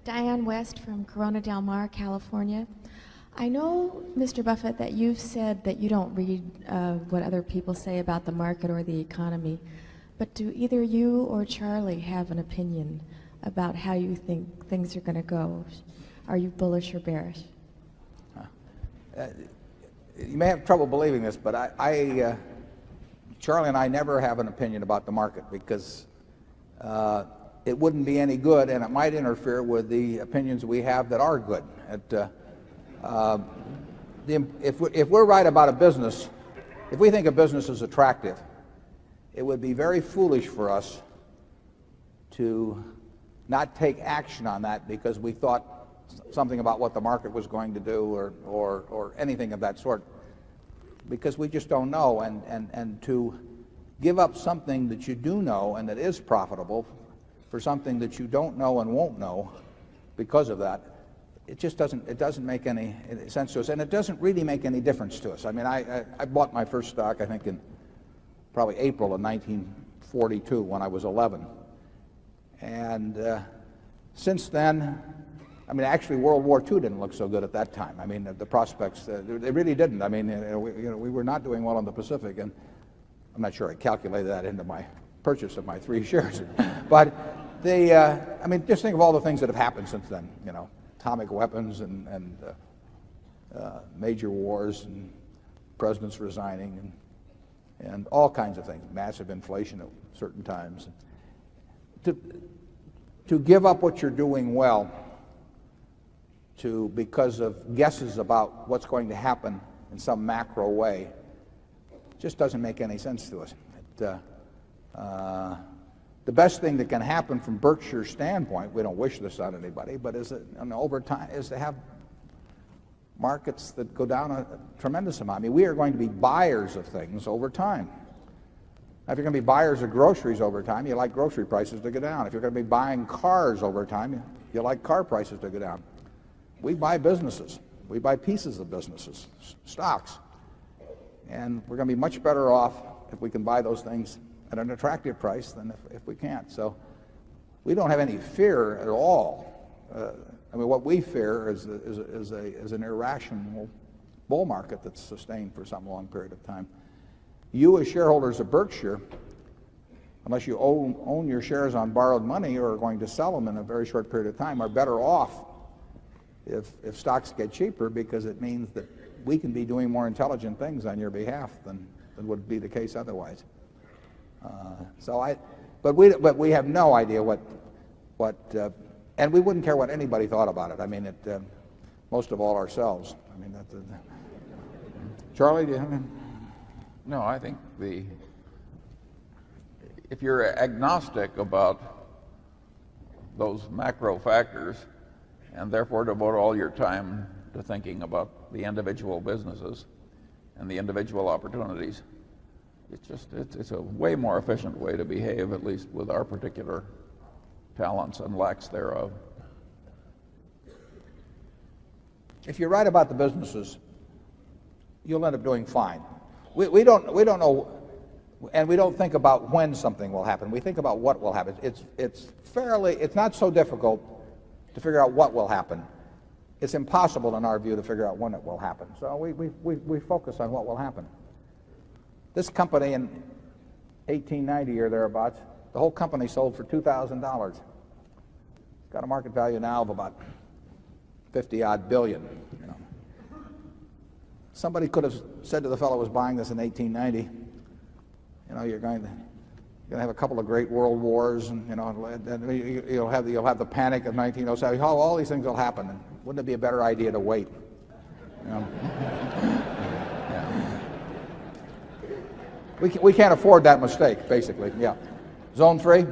Diane West from Corona Del Mar, California. I know, Mr. Buffett, that you've said that you don't read what other people say about the market or the economy, but do either you or Charlie have an opinion about how you think things are going to go? Are you bullish or bearish? You may have trouble believing this, but Charlie and I never have an opinion about the market because it wouldn't be any good, and it might interfere with the opinions we have that are good. If we're right about a business, if we think a business is attractive, it would be very foolish for us to not take action on that because we thought something about what the market was going to do or anything of that sort, because we just don't know. And to give up something that you do know and that is profitable for something that you don't know and won't know because of that, it doesn't make any sense to us, and it doesn't really make any difference to us. I mean, I bought my first stock, I think, in probably April of 1942 when I was 11. And since then, I mean, actually, World War II didn't look so good at that time. I mean, the prospects, they really didn't. I mean, we were not doing well in the Pacific, and I'm not sure I calculated that into my purchase of my 3 shares. But I mean, just think of all the things that have happened since then, atomic weapons and major wars and presidents resigning and all kinds of things, massive inflation at certain times. To give up what you're doing well because of guesses about what's going to happen in some macro way just doesn't make any sense to us. The best thing that can happen from Berkshire's standpoint, we don't wish this on anybody, but over time, is to have markets that go down a tremendous amount. I mean, we are going to be buyers of things over time. Now, if you're going to be buyers of groceries over time, you like grocery prices to go down. If you're going to be buying cars over time, you like car prices to go down. We buy businesses. We buy pieces of businesses, stocks. And we're going to be much better off if we can buy those things at an attractive price than if we can't. So we don't have any fear at all. I mean, what we fear is an irrational bull market that's sustained for some long period of time. You, as shareholders of Berkshire, unless you own your shares on borrowed money or are going to sell them in a very short period of time, are better off if stocks get cheaper, because it means that we can be doing more intelligent things on your behalf than would be the case otherwise. But we have no idea what and we wouldn't care what anybody thought about it. I mean, most of all ourselves. I mean, Charlie, do you have any? No, I think if you're agnostic about those macro factors and therefore devote all your time to thinking about the individual businesses and the individual opportunities, it's a way more efficient way to behave, at least with our particular talents and lacks thereof. If you're right about the businesses, you'll end up doing fine. We don't know, and we don't think about when something will happen. We think about what will happen. It's not so difficult to figure out what will happen. It's impossible, in our view, to figure out when it will happen. So we focus on what will happen. This company in 1890 or thereabouts, the whole company sold for $2,000. It's got a market value now of about 50-odd billion. Somebody could have said to the fellow who was buying this in 1890, you're going to have a couple of great world wars, and you'll have the panic of 1907. All these things will happen. And wouldn't it be a better idea to wait? We can't afford that mistake, basically. Yeah. Zone 3.